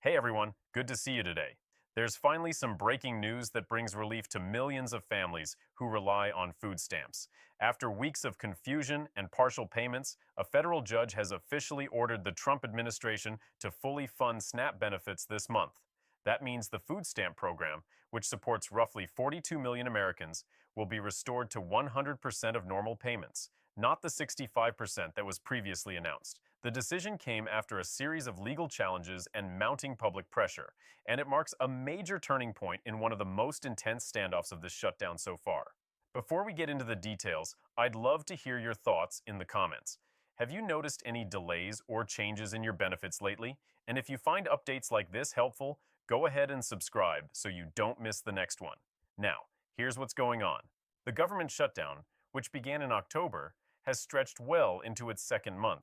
Hey everyone, good to see you today. There's finally some breaking news that brings relief to millions of families who rely on food stamps. After weeks of confusion and partial payments, a federal judge has officially ordered the Trump administration to fully fund SNAP benefits this month. That means the food stamp program, which supports roughly 42 million Americans, will be restored to 100% of normal payments, not the 65% that was previously announced. The decision came after a series of legal challenges and mounting public pressure, and it marks a major turning point in one of the most intense standoffs of this shutdown so far. Before we get into the details, I'd love to hear your thoughts in the comments. Have you noticed any delays or changes in your benefits lately? And if you find updates like this helpful, go ahead and subscribe so you don't miss the next one. Now, here's what's going on. The government shutdown, which began in October, has stretched well into its second month,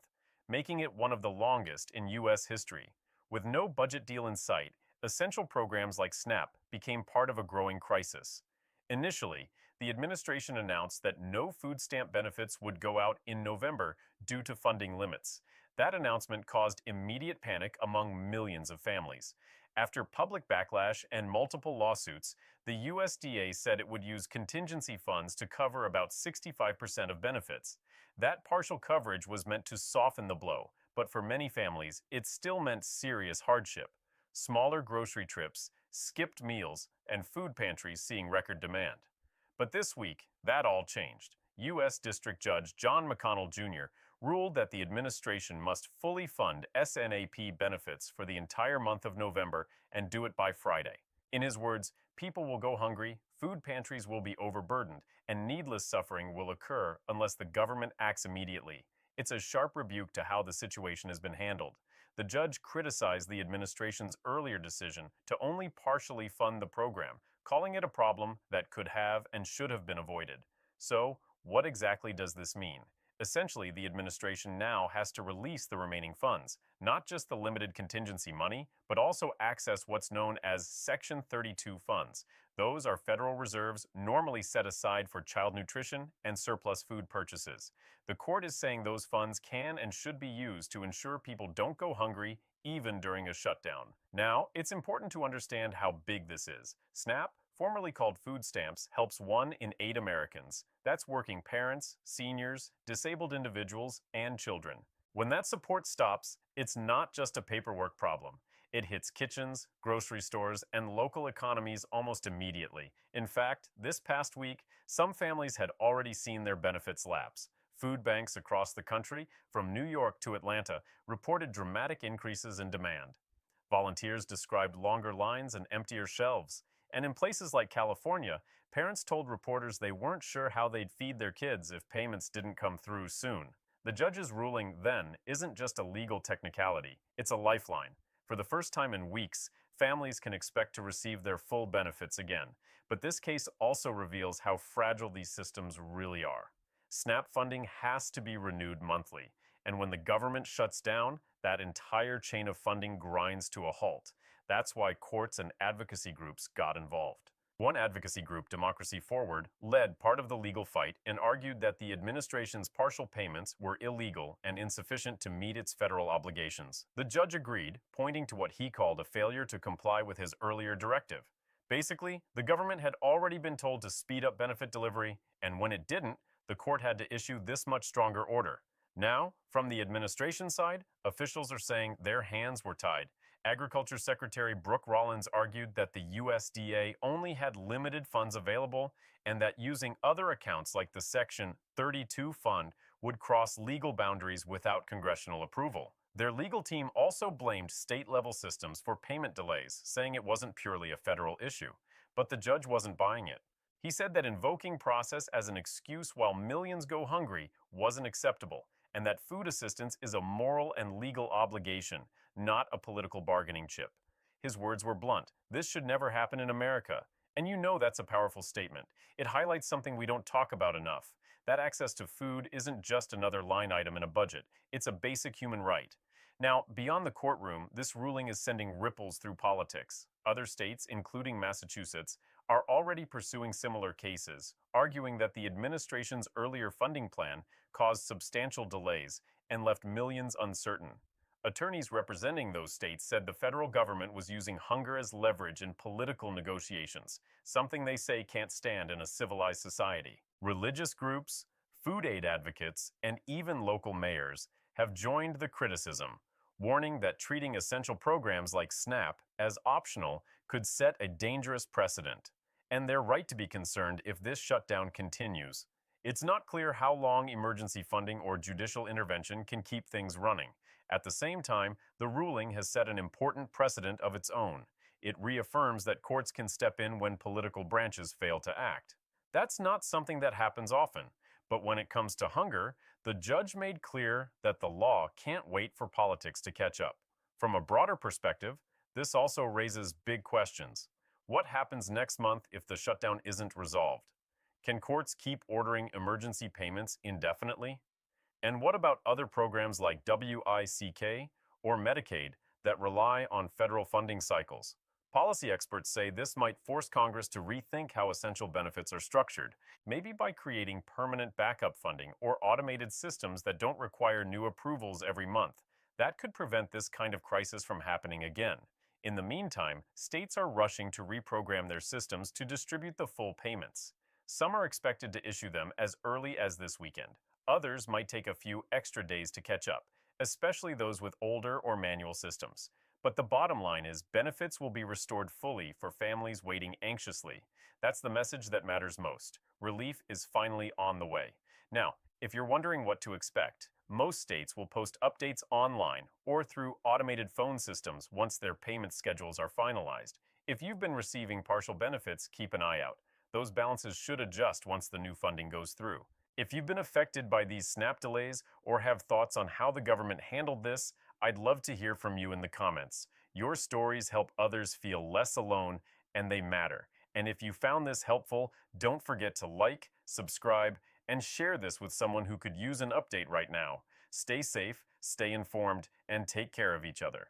making it one of the longest in U.S. history. With no budget deal in sight, essential programs like SNAP became part of a growing crisis. Initially, the administration announced that no food stamp benefits would go out in November due to funding limits. That announcement caused immediate panic among millions of families. After public backlash and multiple lawsuits, the USDA said it would use contingency funds to cover about 65% of benefits. That partial coverage was meant to soften the blow, but for many families, it still meant serious hardship. Smaller grocery trips, skipped meals, and food pantries seeing record demand. But this week, that all changed. U.S. District Judge John McConnell Jr. ruled that the administration must fully fund SNAP benefits for the entire month of November and do it by Friday. In his words, people will go hungry, food pantries will be overburdened, and needless suffering will occur unless the government acts immediately. It's a sharp rebuke to how the situation has been handled. The judge criticized the administration's earlier decision to only partially fund the program, calling it a problem that could have and should have been avoided. So, what exactly does this mean? Essentially, the administration now has to release the remaining funds, not just the limited contingency money, but also access what's known as Section 32 funds. Those are federal reserves normally set aside for child nutrition and surplus food purchases. The court is saying those funds can and should be used to ensure people don't go hungry even during a shutdown. Now, it's important to understand how big this is. SNAP, formerly called food stamps, helps 1 in 8 Americans. That's working parents, seniors, disabled individuals, and children. When that support stops, it's not just a paperwork problem. It hits kitchens, grocery stores, and local economies almost immediately. In fact, this past week, some families had already seen their benefits lapse. Food banks across the country, from New York to Atlanta, reported dramatic increases in demand. Volunteers described longer lines and emptier shelves. And in places like California, parents told reporters they weren't sure how they'd feed their kids if payments didn't come through soon. The judge's ruling then isn't just a legal technicality, it's a lifeline. For the first time in weeks, families can expect to receive their full benefits again. But this case also reveals how fragile these systems really are. SNAP funding has to be renewed monthly, and when the government shuts down, that entire chain of funding grinds to a halt. That's why courts and advocacy groups got involved. One advocacy group, Democracy Forward, led part of the legal fight and argued that the administration's partial payments were illegal and insufficient to meet its federal obligations. The judge agreed, pointing to what he called a failure to comply with his earlier directive. Basically, the government had already been told to speed up benefit delivery, and when it didn't, the court had to issue this much stronger order. Now, from the administration side, officials are saying their hands were tied. Agriculture Secretary Brooke Rollins argued that the USDA only had limited funds available and that using other accounts like the Section 32 fund would cross legal boundaries without congressional approval. Their legal team also blamed state-level systems for payment delays, saying it wasn't purely a federal issue. But the judge wasn't buying it. He said that invoking process as an excuse while millions go hungry wasn't acceptable, and that food assistance is a moral and legal obligation, not a political bargaining chip. His words were blunt. This should never happen in America. And you know that's a powerful statement. It highlights something we don't talk about enough. That access to food isn't just another line item in a budget. It's a basic human right. Now, beyond the courtroom, this ruling is sending ripples through politics. Other states, including Massachusetts, are already pursuing similar cases, arguing that the administration's earlier funding plan caused substantial delays and left millions uncertain. Attorneys representing those states said the federal government was using hunger as leverage in political negotiations, something they say can't stand in a civilized society. Religious groups, food aid advocates, and even local mayors have joined the criticism, warning that treating essential programs like SNAP as optional could set a dangerous precedent. And they're right to be concerned if this shutdown continues. It's not clear how long emergency funding or judicial intervention can keep things running. At the same time, the ruling has set an important precedent of its own. It reaffirms that courts can step in when political branches fail to act. That's not something that happens often, but when it comes to hunger, the judge made clear that the law can't wait for politics to catch up. From a broader perspective, this also raises big questions. What happens next month if the shutdown isn't resolved? Can courts keep ordering emergency payments indefinitely? And what about other programs like WICK or Medicaid that rely on federal funding cycles? Policy experts say this might force Congress to rethink how essential benefits are structured, maybe by creating permanent backup funding or automated systems that don't require new approvals every month. That could prevent this kind of crisis from happening again. In the meantime, states are rushing to reprogram their systems to distribute the full payments. Some are expected to issue them as early as this weekend. Others might take a few extra days to catch up, especially those with older or manual systems. But the bottom line is benefits will be restored fully for families waiting anxiously. That's the message that matters most. Relief is finally on the way. Now, if you're wondering what to expect, most states will post updates online or through automated phone systems once their payment schedules are finalized. If you've been receiving partial benefits, keep an eye out. Those balances should adjust once the new funding goes through. If you've been affected by these SNAP delays or have thoughts on how the government handled this, I'd love to hear from you in the comments. Your stories help others feel less alone, and they matter. And if you found this helpful, don't forget to like, subscribe, and share this with someone who could use an update right now. Stay safe, stay informed, and take care of each other.